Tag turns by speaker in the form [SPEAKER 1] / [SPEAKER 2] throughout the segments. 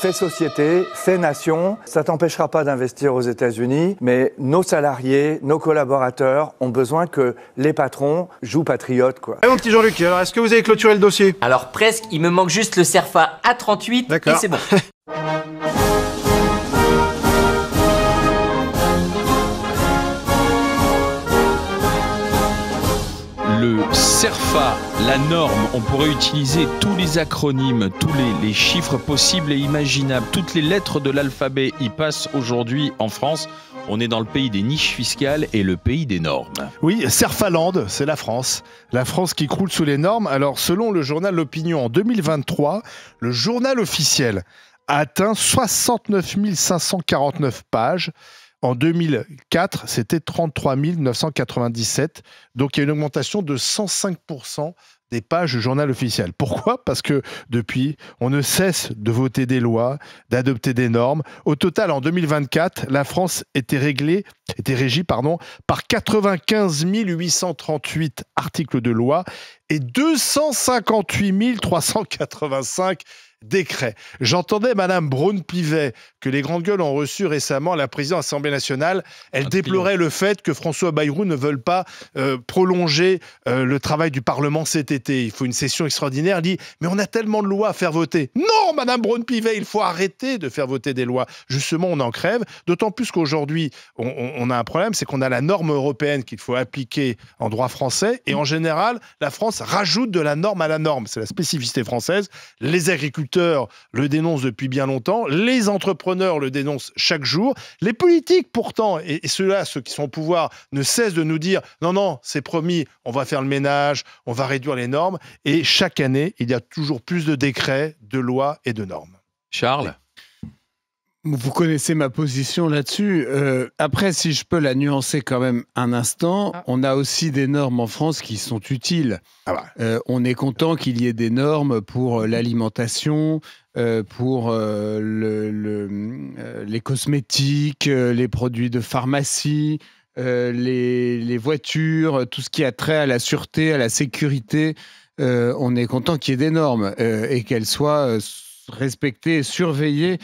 [SPEAKER 1] fait société, fait nation. Ça t'empêchera pas d'investir aux États-Unis, mais nos salariés, nos collaborateurs ont besoin que les patrons jouent patriotes, quoi.
[SPEAKER 2] Allez, mon petit Jean-Luc, alors est-ce que vous avez clôturé le dossier?
[SPEAKER 3] Alors presque, il me manque juste le Cerfa A38 et c'est bon.
[SPEAKER 4] Le CERFA, la norme, on pourrait utiliser tous les acronymes, tous les chiffres possibles et imaginables, toutes les lettres de l'alphabet y passent aujourd'hui en France. On est dans le pays des niches fiscales et le pays des normes.
[SPEAKER 5] Oui, Cerfaland, c'est la France. La France qui croule sous les normes. Alors, selon le journal L'Opinion, en 2023, le journal officiel a atteint 69 549 pages. En 2004, c'était 33 997. Donc, il y a une augmentation de 105% des pages du journal officiel. Pourquoi? Parce que depuis, on ne cesse de voter des lois, d'adopter des normes. Au total, en 2024, la France était régie par 95 838 articles de loi et 258 385 décrets. J'entendais Madame Braun-Pivet, que les grandes gueules ont reçu récemment à la présidence de l'Assemblée nationale. Elle déplorait le fait que François Bayrou ne veuille pas prolonger le travail du Parlement cet été. Il faut une session extraordinaire. Elle dit, mais on a tellement de lois à faire voter. Non, Madame Braun-Pivet, il faut arrêter de faire voter des lois. Justement, on en crève. D'autant plus qu'aujourd'hui, on a un problème, c'est qu'on a la norme européenne qu'il faut appliquer en droit français. Et en général, la France rajoute de la norme à la norme. C'est la spécificité française. Les agriculteurs le dénoncent depuis bien longtemps. Les entrepreneurs le dénoncent chaque jour. Les politiques, pourtant, et ceux qui sont au pouvoir, ne cessent de nous dire « Non, non, c'est promis, on va faire le ménage, on va réduire les normes. » Et chaque année, il y a toujours plus de décrets, de lois et de normes.
[SPEAKER 4] Charles ?
[SPEAKER 6] Vous connaissez ma position là-dessus. Après, si je peux la nuancer quand même un instant, on a aussi des normes en France qui sont utiles. On est content qu'il y ait des normes pour l'alimentation, pour les cosmétiques, les produits de pharmacie, les voitures, tout ce qui a trait à la sûreté, à la sécurité. On est content qu'il y ait des normes et qu'elles soient respectées et surveillées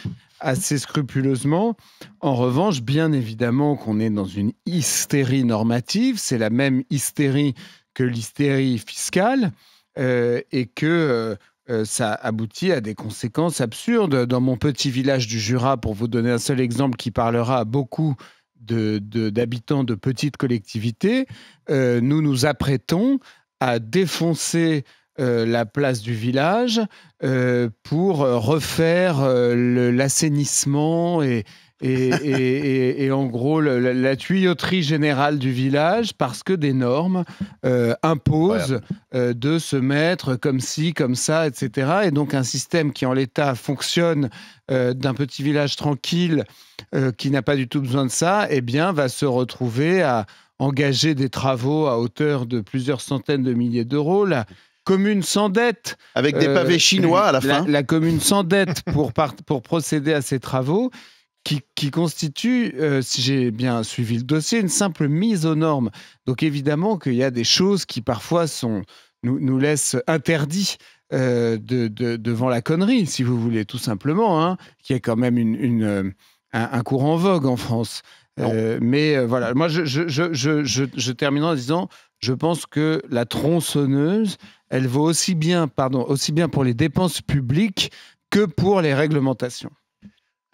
[SPEAKER 6] assez scrupuleusement. En revanche, bien évidemment qu'on est dans une hystérie normative, c'est la même hystérie que l'hystérie fiscale, et que ça aboutit à des conséquences absurdes. Dans mon petit village du Jura, pour vous donner un seul exemple qui parlera à beaucoup d'habitants de petites collectivités, nous nous apprêtons à défoncer la place du village pour refaire l'assainissement et en gros la tuyauterie générale du village, parce que des normes imposent de se mettre comme ci, comme ça, etc. Et donc un système qui en l'état fonctionne d'un petit village tranquille qui n'a pas du tout besoin de ça, eh bien va se retrouver à engager des travaux à hauteur de plusieurs centaines de milliers d'euros. La commune sans dette.
[SPEAKER 7] Avec des pavés chinois à la fin.
[SPEAKER 6] La commune sans dette pour procéder à ces travaux qui constituent, si j'ai bien suivi le dossier, une simple mise aux normes. Donc évidemment qu'il y a des choses qui parfois nous laissent interdits devant la connerie, si vous voulez, tout simplement, hein, qui est quand même un courant en vogue en France. Mais voilà, moi je terminerai en disant, je pense que la tronçonneuse, elle vaut aussi bien pour les dépenses publiques que pour les réglementations.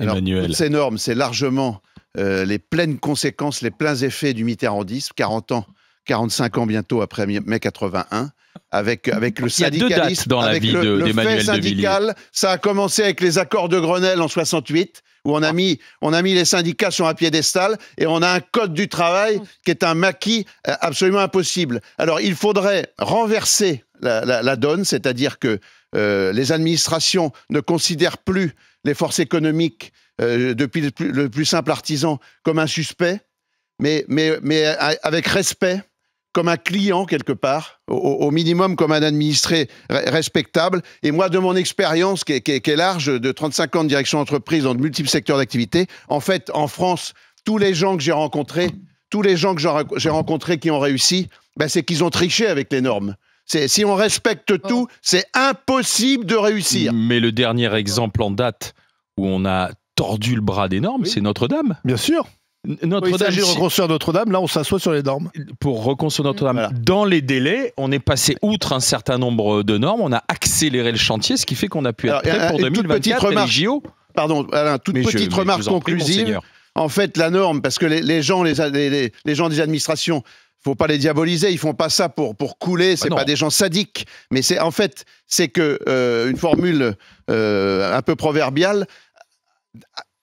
[SPEAKER 4] Emmanuel.
[SPEAKER 7] Toutes ces normes, c'est largement les pleines conséquences, les pleins effets du mitterrandisme, 40 ans, 45 ans bientôt après mai 81, avec le syndicalisme.
[SPEAKER 4] Il y a deux dates dans la vie d'Emmanuel de Villiers.
[SPEAKER 7] Ça a commencé avec les accords de Grenelle en 68, où on a mis les syndicats sur un piédestal, et on a un code du travail qui est un maquis absolument impossible. Alors, il faudrait renverser la donne, c'est-à-dire que les administrations ne considèrent plus les forces économiques, depuis le plus simple artisan, comme un suspect, mais avec respect, comme un client quelque part, au minimum comme un administré respectable. Et moi, de mon expérience qui est large, de 35 ans de direction d'entreprise dans de multiples secteurs d'activité, en fait, en France, tous les gens que j'ai rencontrés qui ont réussi, c'est qu'ils ont triché avec les normes. Si on respecte tout, c'est impossible de réussir.
[SPEAKER 4] Mais le dernier exemple en date, où on a tordu le bras des normes, c'est Notre-Dame.
[SPEAKER 5] Bien sûr.
[SPEAKER 4] Notre-Dame,
[SPEAKER 5] il s'agit de reconstruire Notre-Dame, là on s'assoit sur les normes.
[SPEAKER 4] Pour reconstruire Notre-Dame, dans les délais, on est passé outre un certain nombre de normes, on a accéléré le chantier, ce qui fait qu'on a pu être prêt pour 2024 et les JO.
[SPEAKER 7] Pardon, Alain, toute petite remarque conclusive. En fait, la norme, parce que les gens des administrations, faut pas les diaboliser, ils font pas ça pour couler, c'est pas des gens sadiques, mais c'est que une formule un peu proverbiale.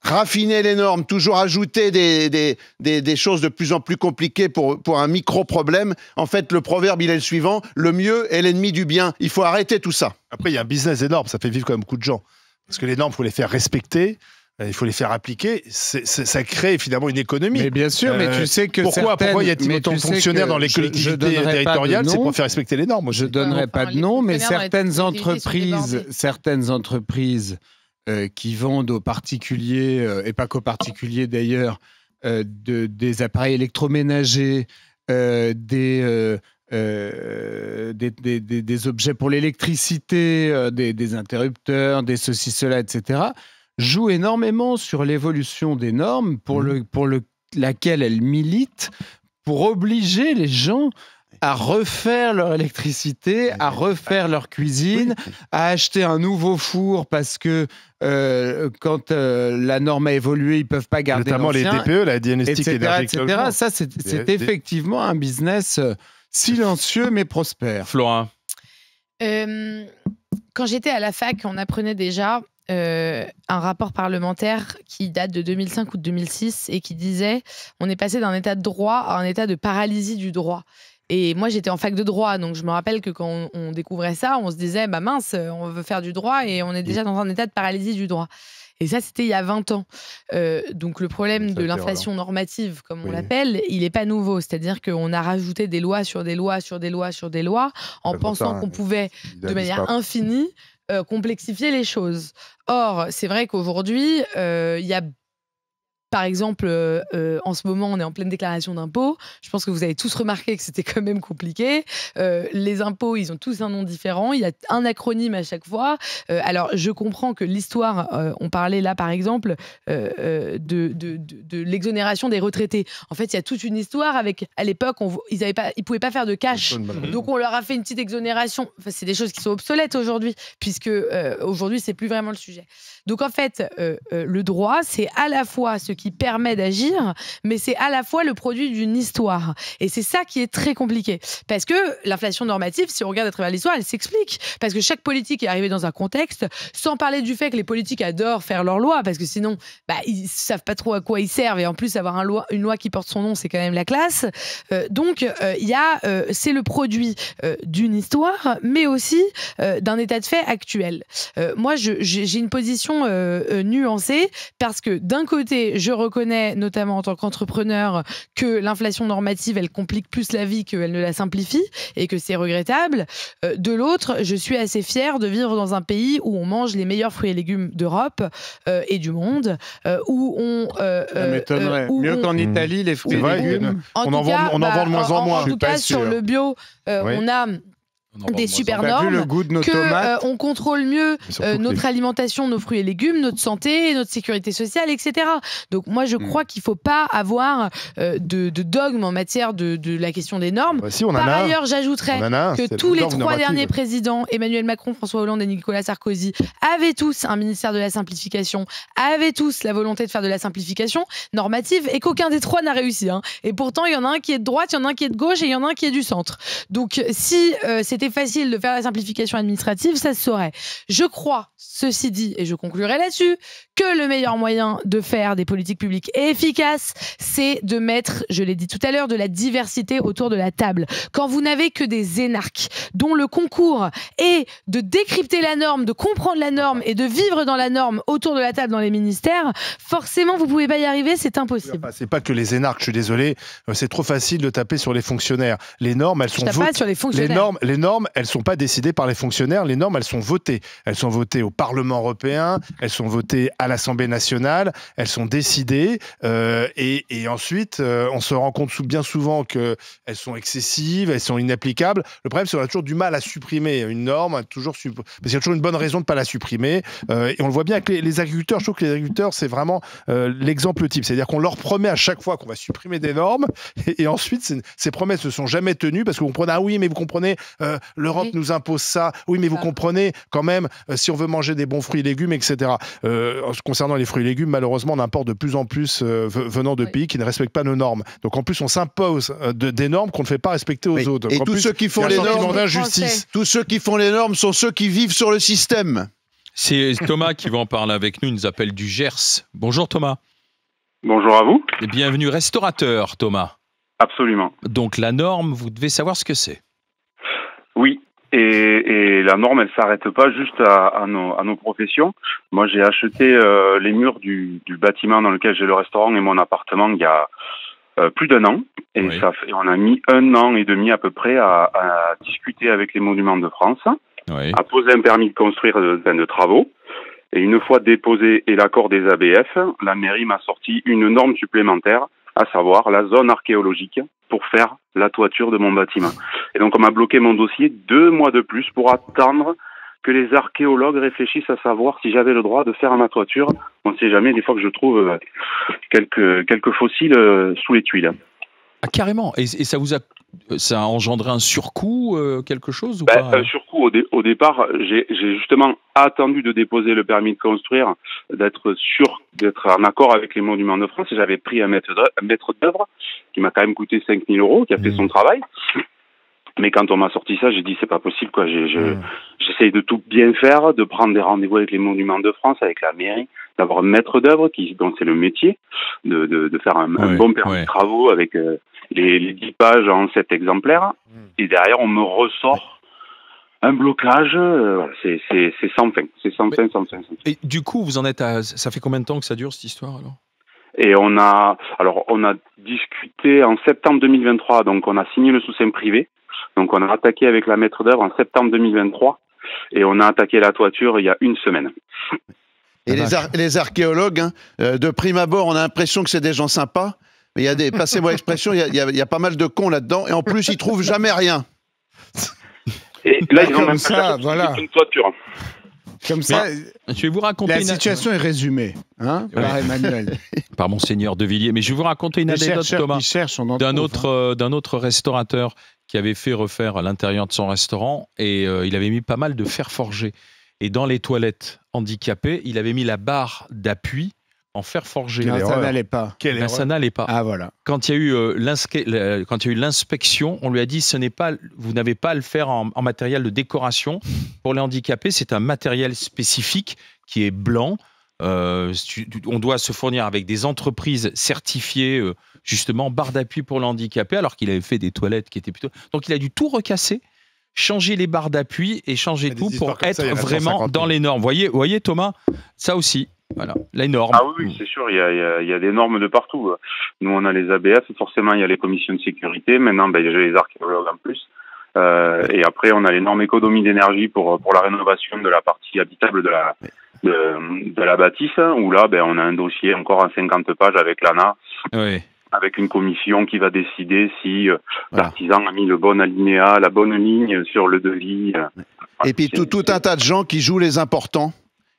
[SPEAKER 7] Raffiner les normes, toujours ajouter des choses de plus en plus compliquées pour un micro-problème. En fait, le proverbe, il est le suivant, le mieux est l'ennemi du bien. Il faut arrêter tout ça.
[SPEAKER 5] Après, il y a un business des normes, ça fait vivre quand même beaucoup de gens. Parce que les normes, il faut les faire respecter, il faut les faire appliquer. Ça crée finalement une économie.
[SPEAKER 6] Mais bien sûr, mais tu sais que
[SPEAKER 5] pourquoi y a-t-il autant de fonctionnaires dans les collectivités territoriales? C'est pour faire respecter les normes.
[SPEAKER 6] Je ne donnerai pas de nom, mais certaines entreprises qui vendent aux particuliers, et pas qu'aux particuliers d'ailleurs, des appareils électroménagers, des objets pour l'électricité, des interrupteurs, des ceci, cela, etc., jouent énormément sur l'évolution des normes pour laquelle elles militent, pour obliger les gens à refaire leur électricité, à refaire leur cuisine, à acheter un nouveau four parce que quand la norme a évolué, ils ne peuvent pas garder
[SPEAKER 5] notamment
[SPEAKER 6] l'ancien.
[SPEAKER 5] Les DPE, la diagnostic énergétique.
[SPEAKER 6] Ça, c'est effectivement un business silencieux mais prospère.
[SPEAKER 4] Florent.
[SPEAKER 8] Quand j'étais à la fac, on apprenait déjà un rapport parlementaire qui date de 2005 ou de 2006 et qui disait on est passé d'un état de droit à un état de paralysie du droit. Et moi, j'étais en fac de droit, donc je me rappelle que quand on découvrait ça, on se disait, bah mince, on veut faire du droit et on est déjà dans un état de paralysie du droit. Et ça, c'était il y a 20 ans. Donc le problème de l'inflation normative, comme on l'appelle, il n'est pas nouveau. C'est-à-dire qu'on a rajouté des lois sur des lois sur des lois sur des lois en pensant qu'on pouvait, de manière infinie, complexifier les choses. Or, c'est vrai qu'aujourd'hui, il y a par exemple, en ce moment, on est en pleine déclaration d'impôts. Je pense que vous avez tous remarqué que c'était quand même compliqué. Les impôts, ils ont tous un nom différent. Il y a un acronyme à chaque fois. Alors, je comprends que l'histoire, on parlait là, par exemple, de l'exonération des retraités. En fait, il y a toute une histoire avec, à l'époque, ils ne pouvaient pas faire de cash. Donc, on leur a fait une petite exonération. Enfin, c'est des choses qui sont obsolètes aujourd'hui, puisque aujourd'hui, c'est plus vraiment le sujet. Donc, en fait, le droit, c'est à la fois ce qui permet d'agir, mais c'est à la fois le produit d'une histoire. Et c'est ça qui est très compliqué. Parce que l'inflation normative, si on regarde à travers l'histoire, elle s'explique. Parce que chaque politique est arrivée dans un contexte, sans parler du fait que les politiques adorent faire leurs lois, parce que sinon, ils savent pas trop à quoi ils servent. Et en plus, avoir une loi qui porte son nom, c'est quand même la classe. Donc, c'est le produit d'une histoire, mais aussi d'un état de fait actuel. Moi, j'ai une position nuancée, parce que d'un côté, je reconnais, notamment en tant qu'entrepreneur, que l'inflation normative, elle complique plus la vie qu'elle ne la simplifie, et que c'est regrettable. De l'autre, je suis assez fière de vivre dans un pays où on mange les meilleurs fruits et légumes d'Europe et du monde, où on...
[SPEAKER 6] ça m'étonnerait. Mieux qu'en Italie, les fruits et légumes.
[SPEAKER 5] On en vend de moins en moins.
[SPEAKER 8] En tout cas, sur le bio, on a... des super normes,
[SPEAKER 6] le goût de nos tomates.
[SPEAKER 8] On contrôle mieux notre alimentation, nos fruits et légumes, notre santé, notre sécurité sociale, etc. Donc moi, je crois qu'il ne faut pas avoir de dogme en matière de la question des normes. Par ailleurs, j'ajouterais que tous les 3 derniers présidents, Emmanuel Macron, François Hollande et Nicolas Sarkozy, avaient tous un ministère de la simplification, avaient tous la volonté de faire de la simplification normative, et qu'aucun des 3 n'a réussi. Et pourtant, il y en a un qui est de droite, il y en a un qui est de gauche et il y en a un qui est du centre. Donc si c'était facile de faire la simplification administrative, ça se saurait. Je crois, ceci dit, et je conclurai là-dessus, que le meilleur moyen de faire des politiques publiques efficaces, c'est de mettre, je l'ai dit tout à l'heure, de la diversité autour de la table. Quand vous n'avez que des énarques dont le concours est de décrypter la norme, de comprendre la norme et de vivre dans la norme autour de la table dans les ministères, forcément, vous ne pouvez pas y arriver, c'est impossible.
[SPEAKER 5] C'est pas que les énarques, je suis désolé, c'est trop facile de taper sur les fonctionnaires. Les normes, elles sont votées.
[SPEAKER 8] Sur les fonctionnaires.
[SPEAKER 5] Les normes, normes, elles ne sont pas décidées par les fonctionnaires. Les normes, elles sont votées. Elles sont votées au Parlement européen, elles sont votées à l'Assemblée nationale, elles sont décidées. Et ensuite, on se rend compte bien souvent qu'elles sont excessives, elles sont inapplicables. Le problème, c'est qu'on a toujours du mal à supprimer une norme, parce qu'il y a toujours une bonne raison de ne pas la supprimer. Et on le voit bien avec les agriculteurs. Je trouve que les agriculteurs, c'est vraiment l'exemple type. C'est-à-dire qu'on leur promet à chaque fois qu'on va supprimer des normes, et ensuite, ces promesses ne sont jamais tenues, parce que vous comprenez, ah oui, mais vous comprenez, l'Europe nous impose ça, oui, mais vous comprenez quand même, si on veut manger des bons fruits et légumes, etc. Concernant les fruits et légumes, malheureusement, on importe de plus en plus venant de pays qui ne respectent pas nos normes. Donc en plus, on s'impose des normes qu'on ne fait pas respecter aux autres.
[SPEAKER 7] Et tous ceux qui font les normes, tous ceux qui font les normes sont ceux qui vivent sur le système.
[SPEAKER 4] C'est Thomas qui va en parler avec nous, il nous appelle du Gers. Bonjour Thomas.
[SPEAKER 9] Bonjour à vous.
[SPEAKER 4] Et bienvenue restaurateur Thomas.
[SPEAKER 9] Absolument.
[SPEAKER 4] Donc la norme, vous devez savoir ce que c'est.
[SPEAKER 9] Oui, et la norme, elle s'arrête pas juste à nos professions. Moi, j'ai acheté les murs du bâtiment dans lequel j'ai le restaurant et mon appartement il y a plus d'1 an. Et,
[SPEAKER 4] oui.
[SPEAKER 9] et on a mis 1 an et demi à peu près à discuter avec les Monuments de France,
[SPEAKER 4] oui.
[SPEAKER 9] à poser un permis de construire de travaux. Et une fois déposé et l'accord des ABF, la mairie m'a sorti une norme supplémentaire, à savoir la zone archéologique, pour faire la toiture de mon bâtiment. Et donc on m'a bloqué mon dossier 2 mois de plus pour attendre que les archéologues réfléchissent à savoir si j'avais le droit de faire ma toiture. On ne sait jamais, des fois que je trouve quelques fossiles sous les tuiles.
[SPEAKER 4] Ah, carrément. Et ça a engendré un surcoût, quelque chose ou pas?
[SPEAKER 9] Un surcoût, au départ, j'ai justement attendu de déposer le permis de construire, d'être sûr d'être en accord avec les Monuments de France. Et j'avais pris un maître d'œuvre qui m'a quand même coûté 5 000 €, qui a fait son travail. Mais quand on m'a sorti ça, j'ai dit c'est pas possible, quoi. J'essaye de tout bien faire, de prendre des rendez-vous avec les Monuments de France, avec la mairie, d'avoir un maître d'œuvre dont c'est le métier, de faire un bon permis de travaux avec les 10 pages en 7 exemplaires. Et derrière, on me ressort un blocage. C'est sans fin. C'est sans fin.
[SPEAKER 4] Et du coup, vous en êtes à... Ça fait combien de temps que ça dure, cette histoire, alors?
[SPEAKER 9] Et on a discuté en septembre 2023, donc on a signé le sous-seing privé. Donc on a attaqué avec la maître d'œuvre en septembre 2023 et on a attaqué la toiture il y a 1 semaine.
[SPEAKER 7] Et les archéologues, de prime abord, on a l'impression que c'est des gens sympas, mais il y a des, passez-moi l'expression, il y a pas mal de cons là-dedans, et en plus ils trouvent jamais rien.
[SPEAKER 9] Et là ils ont même
[SPEAKER 6] ça, voilà.
[SPEAKER 9] une toiture.
[SPEAKER 6] Comme ça,
[SPEAKER 4] je vais vous raconter
[SPEAKER 6] la situation est résumée, hein, par Emmanuel.
[SPEAKER 4] Par Monseigneur de Villiers. Mais je vais vous raconter une anecdote, Thomas, d'un autre restaurateur qui avait fait refaire l'intérieur de son restaurant et il avait mis pas mal de fer forgé. Et dans les toilettes handicapées, il avait mis la barre d'appui en fer forgé.
[SPEAKER 6] Non, ça n'allait pas.
[SPEAKER 4] Ça n'allait pas.
[SPEAKER 6] Ah voilà.
[SPEAKER 4] Quand il y a eu l'inspection, on lui a dit vous n'avez pas à le faire en matériel de décoration. Pour les handicapés, c'est un matériel spécifique qui est blanc. On doit se fournir avec des entreprises certifiées, justement, barre d'appui pour le handicapé, alors qu'il avait fait des toilettes qui étaient plutôt... Donc il a dû tout recasser, changer les barres d'appui et changer tout pour être vraiment dans les normes. Voyez Thomas, ça aussi. Voilà, les normes.
[SPEAKER 9] Ah oui, c'est sûr, il y a des normes de partout. Nous, on a les ABF, forcément, il y a les commissions de sécurité. Maintenant, j'ai les archéologues en plus. Et après, on a les normes économie d'énergie pour la rénovation de la partie habitable de la bâtisse, où là, on a un dossier encore en 50 pages avec l'ANA.
[SPEAKER 4] Oui.
[SPEAKER 9] Avec une commission qui va décider si l'artisan a mis le bon alinéa, la bonne ligne sur le devis.
[SPEAKER 7] Et puis tout un tas de gens qui jouent les importants.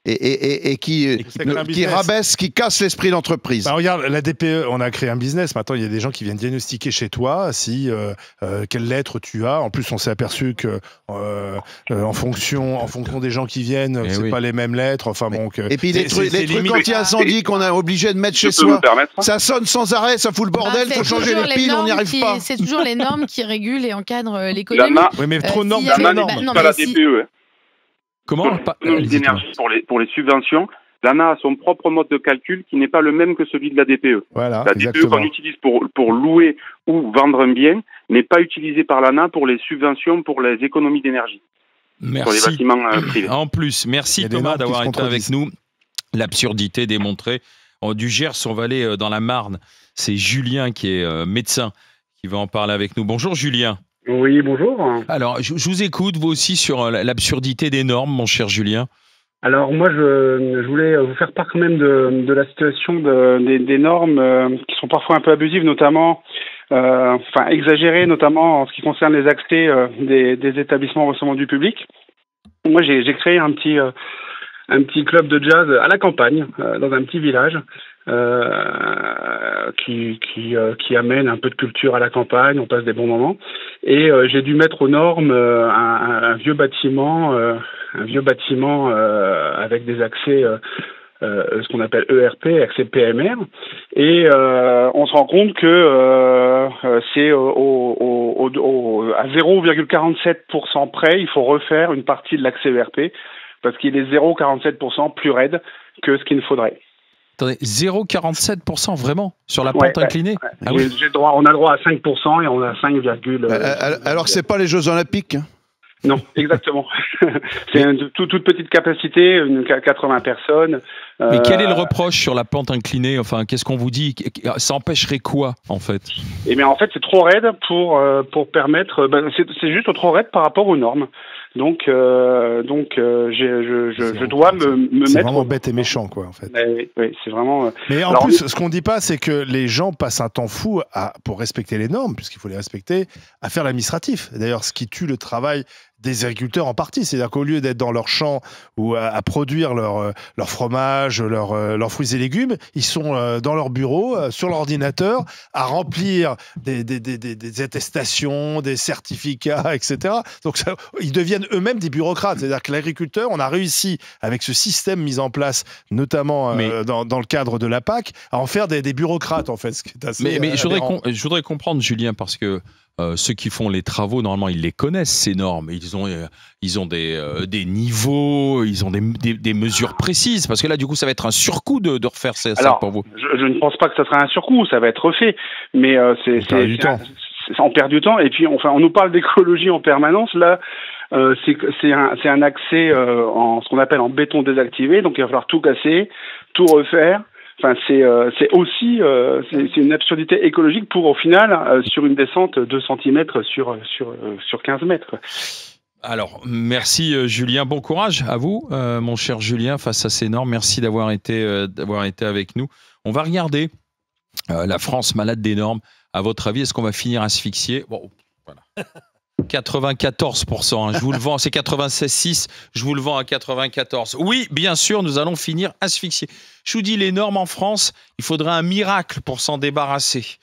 [SPEAKER 7] Et qui rabaisse, qui casse l'esprit d'entreprise.
[SPEAKER 5] Bah regarde, la DPE, on a créé un business. Maintenant, il y a des gens qui viennent diagnostiquer chez toi si quelle lettre tu as. En plus, on s'est aperçu que en fonction des gens qui viennent, c'est pas les mêmes lettres. Enfin bon.
[SPEAKER 7] Et puis les trucs anti-incendie qu'on a obligé de mettre chez soi, ça sonne sans arrêt, ça fout le bordel. Faut changer les piles, on n'y arrive pas.
[SPEAKER 8] C'est toujours les normes qui régulent et encadrent l'économie.
[SPEAKER 5] Oui, mais trop de normes,
[SPEAKER 9] pas la DPE.
[SPEAKER 4] Comment
[SPEAKER 9] d'énergie pour les subventions, l'ANA a son propre mode de calcul qui n'est pas le même que celui de la DPE.
[SPEAKER 5] Voilà,
[SPEAKER 9] la DPE qu'on utilise pour louer ou vendre un bien n'est pas utilisée par l'ANA pour les subventions pour les économies d'énergie.
[SPEAKER 4] Merci.
[SPEAKER 9] Pour les bâtiments privés.
[SPEAKER 4] En plus, merci Thomas d'avoir été avec nous. L'absurdité démontrée. Du Gers, on va aller dans la Marne. C'est Julien qui est médecin qui va en parler avec nous. Bonjour Julien.
[SPEAKER 10] Oui, bonjour.
[SPEAKER 4] Alors, je vous écoute, vous aussi, sur l'absurdité des normes, mon cher Julien.
[SPEAKER 10] Alors moi, je voulais vous faire part quand même de la situation des normes qui sont parfois un peu abusives, notamment, enfin exagérées, notamment en ce qui concerne les accès des établissements recevant du public. Moi, j'ai créé un petit club de jazz à la campagne, dans un petit village, qui amène un peu de culture à la campagne. On passe des bons moments. Et j'ai dû mettre aux normes un vieux bâtiment, avec des accès, ce qu'on appelle ERP, accès PMR. Et on se rend compte que c'est à 0,47% près, il faut refaire une partie de l'accès ERP parce qu'il est 0,47% plus raide que ce qu'il ne faudrait.
[SPEAKER 4] Attendez, 0,47% vraiment sur la pente inclinée?
[SPEAKER 10] Ah oui. On a le droit à 5% et on a 5,
[SPEAKER 7] alors que c'est pas les Jeux Olympiques, hein.
[SPEAKER 10] Non, exactement. C'est une toute petite capacité, 80 personnes.
[SPEAKER 4] Mais quel est le reproche sur la pente inclinée? Enfin, qu'est-ce qu'on vous dit? Ça empêcherait quoi, en fait?
[SPEAKER 10] Eh bien, en fait, c'est trop raide pour permettre. C'est juste trop raide par rapport aux normes. Donc, je dois me mettre.
[SPEAKER 5] C'est vraiment bête et méchant, quoi, en fait.
[SPEAKER 10] Oui, c'est vraiment.
[SPEAKER 5] Mais en plus, ce qu'on dit pas, c'est que les gens passent un temps fou pour respecter les normes, puisqu'il faut les respecter, à faire l'administratif. D'ailleurs, ce qui tue le travail des agriculteurs en partie, c'est-à-dire qu'au lieu d'être dans leur champ ou à produire leur fromage, leurs fruits et légumes, ils sont dans leur bureau, sur l'ordinateur, à remplir des attestations, des certificats, etc. Donc ils deviennent eux-mêmes des bureaucrates. C'est-à-dire que l'agriculteur, on a réussi, avec ce système mis en place, notamment dans le cadre de la PAC, à en faire des bureaucrates, en fait. Ce qui est assez
[SPEAKER 4] mais je voudrais comprendre, Julien, parce que ceux qui font les travaux, normalement, ils les connaissent, ces normes. Ils ont des niveaux, ils ont des mesures précises. Parce que là, du coup, ça va être un surcoût de refaire ça pour vous.
[SPEAKER 10] Je ne pense pas que ça sera un surcoût, ça va être refait. Mais on perd du temps. Et puis, on nous parle d'écologie en permanence. Là, c'est un accès en ce qu'on appelle en béton désactivé. Donc, il va falloir tout casser, tout refaire. Enfin, c'est aussi une absurdité écologique pour, au final, sur une descente 2 cm sur 15 mètres.
[SPEAKER 4] Alors, merci Julien. Bon courage à vous, mon cher Julien, face à ces normes. Merci d'avoir été avec nous. On va regarder la France malade des normes. À votre avis, est-ce qu'on va finir asphyxié? Bon, voilà. 94%, hein, je vous le vends, c'est 96,6, je vous le vends à 94. Oui, bien sûr, nous allons finir asphyxiés. Je vous dis, les normes en France, il faudrait un miracle pour s'en débarrasser.